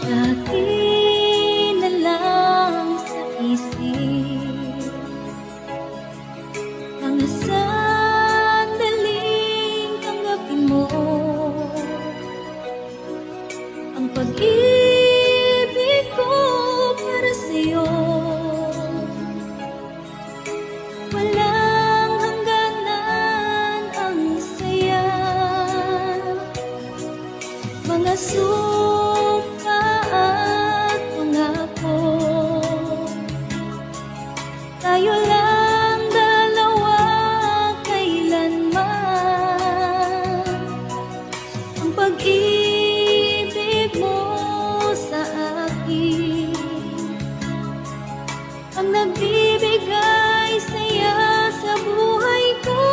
Lagi na lang sa isip mga sandaling tanggapin mo ang pag-ibig ko para sa'yo. Walang hangganan ang saya, mga sumpa at pangako. Tayo lang dalawa kailanman, ang pag-ibig mo sa akin ang nagbibigay saya sa buhay ko.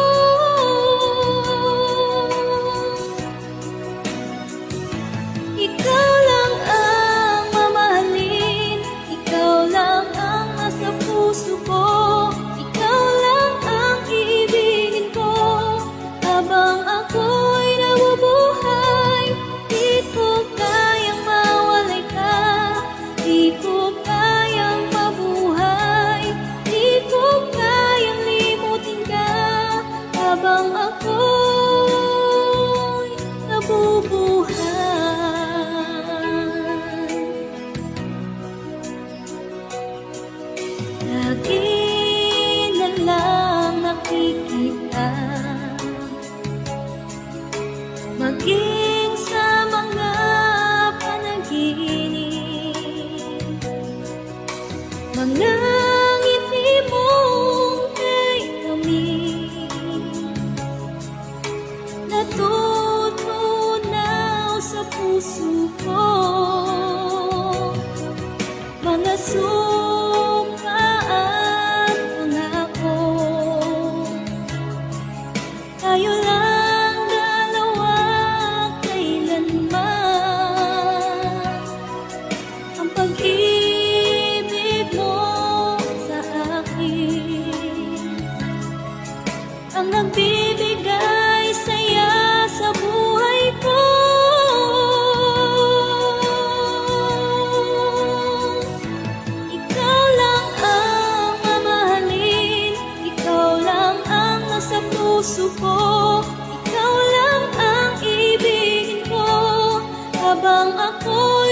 Ikaw lang ang mamahalin, ikaw lang ang nasa puso ko, ikaw lang ang iibigin ko habang ako'y nabubuhay. Di ko kayang mawalay ka, di ko kayang mabuhay, di ko kayang limutin ka habang ako'y nabubuhay. Lagi na lang nakikita, maging sa mga panaginip, mga ngiti mong kay kaming natutunaw sa puso ko, mga sumpa at pangako. Tayo lang dalawa kailanman, ang pag-ibig mo sa akin ang nagbibigay saya sa buhay ko. Ikaw lang ang mamahalin, ikaw lang ang nasa puso ko, ikaw lang ang ibigin ko habang ako